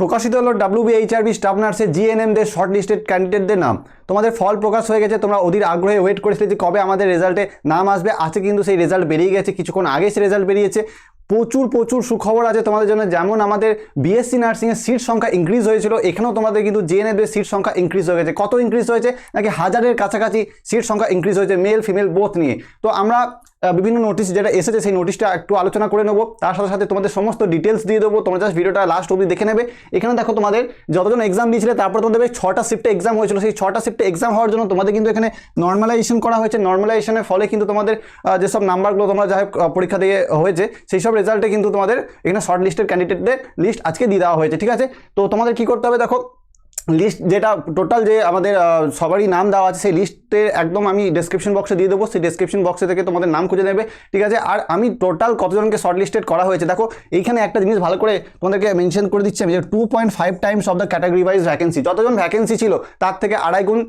প্রকাশিত হলো WBHRB staff নার্সের জিএনএমদের শর্ট লিস্টেড ক্যান্ডিডেটদের নাম। তোমাদের ফল প্রকাশ হয়ে গেছে, তোমরা অধীর আগ্রহে ওয়েট করেছিলে যে কবে আমাদের রেজাল্টে নাম আসবে। আজকে কিন্তু সেই রেজাল্ট বেরিয়ে গেছে, কিছুক্ষণ আগে সেই রেজাল্ট বেরিয়েছে। প্রচুর সুখবর আছে তোমাদের জন্য। যেমন আমাদের বিএসসি নার্সিংয়ের সিট সংখ্যা ইনক্রিজ হয়েছিল, এখানেও তোমাদের কিন্তু জিএনএমদের সিট সংখ্যা ইনক্রিজ হয়ে গেছে। কত ইনক্রিজ হয়েছে নাকি 1000-এর কাছাকাছি সিট সংখ্যা ইনক্রিজ হয়েছে, মেল ফিমেল বোথ নিয়ে। তো আমরা বিভিন্ন নোটিশ যেটা এসেছে সেই নোটিশটা একটু আলোচনা করে নেবো, তার সাথে সাথে তোমাদের সমস্ত ডিটেলস দিয়ে দেবো। তোমরা জাস্ট ভিডিওটা লাস্ট অবধি দেখে নেবে। এখানে দেখো তোমাদের যতজন এক্সাম দিয়েছিলে তারপর তোমাদের 6টা শিফটে এক্সাম হয়েছিল, সেই 6টা শিফটে এক্সাম হওয়ার জন্য তোমাদের কিন্তু এখানে নর্মালাইজেশন করা হয়েছে। নর্মালাইজেশনের ফলে কিন্তু তোমাদের যেসব নাম্বারগুলো তোমরা যাই পরীক্ষা দিয়ে হয়েছে সেই সব রেজাল্টে কিন্তু তোমাদের এখানে শর্ট লিস্টেড ক্যান্ডিডেটদের লিস্ট আজকে দিয়ে দেওয়া হয়েছে, ঠিক আছে। তো তোমাদের কি করতে হবে, দেখো লিস্ট যেটা টোটাল যে আমাদের সবারই নাম দেওয়া আছে সেই লিস্টে একদম আমি ডেসক্রিপশন বক্সে দিয়ে দেবো, সেই ডেসক্রিপশন বক্সে থেকে তোমাদের নাম খুঁজে নেবে, ঠিক আছে। আর আমি টোটাল কতজনকে শর্ট লিস্টেড করা হয়েছে দেখো এইখানে একটা জিনিস ভালো করে তোমাদেরকে মেনশন করে দিচ্ছি আমি, যে 2.5 Times of the category wise vacancy. যতজন ভ্যাকেন্সি ছিল তার থেকে 2.5 গুণ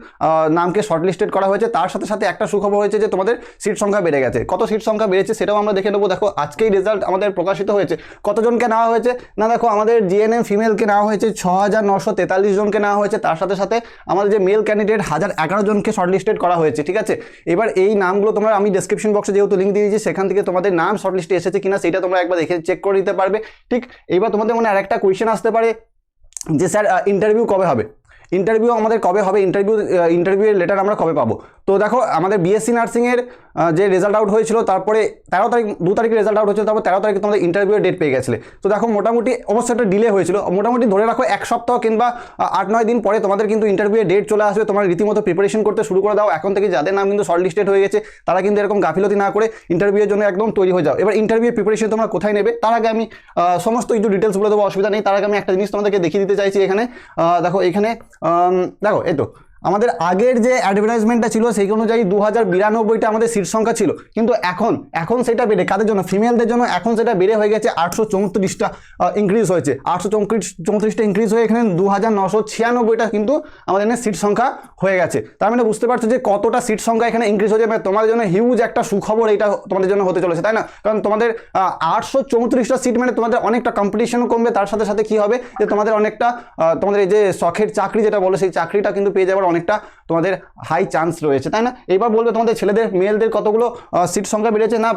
নামকে শর্ট লিস্টেড করা হয়েছে। তার সাথে সাথে একটা সুখবর হয়েছে যে তোমাদের সিট সংখ্যা বেড়ে গেছে। কত সিট সংখ্যা বেড়েছে সেটাও আমরা দেখে নেবো। দেখো আজকেই রেজাল্ট আমাদের প্রকাশিত হয়েছে। কতজনকে নেওয়া হয়েছে না, দেখো আমাদের জিএনএম ফিমেলকে নেওয়া হয়েছে 6943 জনকে নেওয়া হয়েছে। তার সাথে সাথে আমাদের যে মেল ক্যান্ডিডেট 1011 জনকে শর্টলিস্টেড করা হয়েছে, ঠিক আছে। এবার এই নামগুলো তোমরা আমি ডেসক্রিপশন বক্সে যেহেতু লিঙ্ক দিয়ে দিয়েছি সেখান থেকে তোমাদের নাম শর্টলিস্টে এসেছে কিনা সেটা তোমরা একবার দেখে চেক করে নিতে পারবে, ঠিক। এবার তোমাদের মনে আরেকটা কোয়েশ্চেন আসতে পারে যে স্যার ইন্টারভিউ কবে হবে, ইন্টারভিউ আমাদের কবে হবে, ইন্টারভিউয়ের লেটার আমরা কবে পাবো। তো দেখো আমাদের বিএসসি নার্সিংয়ের যে রেজাল্ট আউট হয়েছিল তারপরে 2 তারিখে রেজাল্ট আউট হয়েছিল, তারপর 13 তারিখে তোমাদের ইন্টারভিউয়ের ডেট পেয়ে গেছিলে। তো দেখো মোটামুটি অবশ্যই একটা ডিলে হয়েছিল, মোটামুটি ধরে রাখো 1 সপ্তাহ কিংবা 8-9 দিন পরে তোমাদের কিন্তু ইন্টারভিউয়ের ডেট চলে আসবে। তোমরা রীতিমতো প্রিপারেশন করতে শুরু করে দাও এখন থেকে। যাদের নাম কিন্তু শর্ট লিস্টেড হয়ে গেছে তারা কিন্তু এরকম গাফিলতি না করে ইন্টারভিউয়ের জন্য একদম তৈরি হয়ে যাও। এবার ইন্টারভিউয়ের প্রিপারেশন তোমরা কোথায় নেবে তার আগে আমি সমস্ত কিছু ডিটেলস বলে দেবো, অসুবিধা নেই। তার আগে আমি একটা জিনিস তোমাদেরকে দেখিয়ে দিতে চাইছি এখানে। দেখো এখানে দেখো এই তো আমাদের আগের যে অ্যাডভার্টাইজমেন্টটা ছিল সেই অনুযায়ী 2092টা আমাদের সিট সংখ্যা ছিল, কিন্তু এখন সেটা বেড়ে কাদের জন্য, ফিমেলদের জন্য এখন সেটা বেড়ে হয়ে গেছে 834টা ইনক্রিজ হয়েছে। 834টা ইনক্রিজ হয়ে এখানে 2996টা কিন্তু আমাদের এখানে সিট সংখ্যা হয়ে গেছে। তার মানে বুঝতে পারছো যে কতটা সিট সংখ্যা এখানে ইনক্রিজ হয়েছে। মানে তোমাদের জন্য হিউজ একটা সুখবর এটা তোমাদের জন্য হতে চলেছে, তাই না? কারণ তোমাদের 834টা সিট মানে তোমাদের অনেকটা কম্পিটিশনও কমবে। তার সাথে সাথে কি হবে যে তোমাদের অনেকটা তোমাদের এই যে শখের চাকরি যেটা বলে সেই চাকরিটা কিন্তু পেয়ে যাওয়ার অনেকটা তোমাদের হাই চান্স রয়েছে, তাই না? এবার বলবে তোমাদের ছেলেদের মেলদের কতগুলো সিট সংখ্যা বেড়েছে না,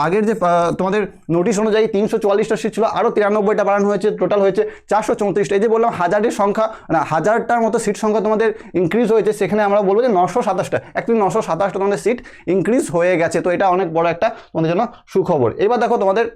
আগের যে তোমাদের নোটিশ অনুযায়ী 344টা সিট ছিল, আরও 93টা বাড়ানো হয়েছে, টোটাল হয়েছে 434টা। এই যে বললাম 1000-এর সংখ্যা না 1000টার মতো সিট সংখ্যা তোমাদের ইনক্রিজ হয়েছে, সেখানে আমরা বলবো যে 927টা, অ্যাকচুয়ালি 927টা তোমাদের সিট ইনক্রিজ হয়ে গেছে। তো এটা অনেক বড় একটা তোমাদের জন্য সুখবর। এবার দেখো তোমাদের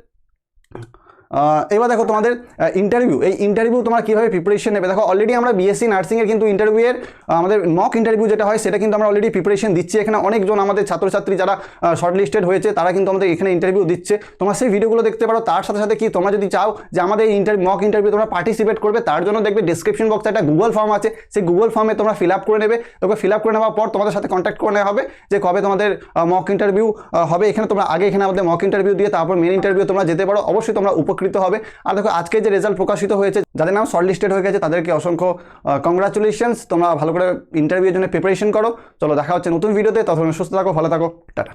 এই ইন্টারভিউ তোমরা কীভাবে প্রিপারেশন নেবে। দেখো অলরেডি আমরা বিএসসি নার্সিংয়ের কিন্তু ইন্টারভিউয়ের আমাদের মক ইন্টারভিউ যেটা হয় সেটা কিন্তু আমরা অলরেডি প্রিপারেশন দিচ্ছি। এখানে অনেকজন আমাদের ছাত্রছাত্রী যারা শর্ট লিস্টেড হয়েছে তারা কিন্তু আমাদের এখানে ইন্টারভিউ দিচ্ছে, তোমরা সেই ভিডিওগুলো দেখতে পারো। তার সাথে সাথে কি তোমরা যদি চাও যে আমাদের মক ইন্টারভিউ তোমরা পার্টিসিপেট করবে, তার জন্য দেখবে ডেসক্রিপশন বক্সে একটা গুগল ফর্ম আছে, সেই গুগল ফর্মে তোমরা ফিল আপ করে নেবে। তোকে ফিল আপ করে নেওয়ার পর তোমাদের সাথে কন্ট্যাক্ট করে নেওয়া হবে যে কবে তোমাদের মক ইন্টারভিউ হবে। এখানে তোমরা আগে এখানে আমাদের মক ইন্টারভিউ দিয়ে তারপর মেন ইন্টারভিউ তোমরা যেতে পারো, অবশ্যই তোমরা উপকৃত হবে। আর দেখো আজকে যে রেজাল্ট প্রকাশিত হয়েছে, যাদের নাম শর্ট লিস্টেড হয়ে গেছে তাদেরকে অসংখ্য কংগ্রাচুলেশনস। তোমরা ভালো করে ইন্টারভিউর জন্য প্রিপারেশন করো। চলো দেখা হচ্ছে নতুন ভিডিওতে, ততক্ষণ সুস্থ থাকো, ভালো থাকো, টাটা।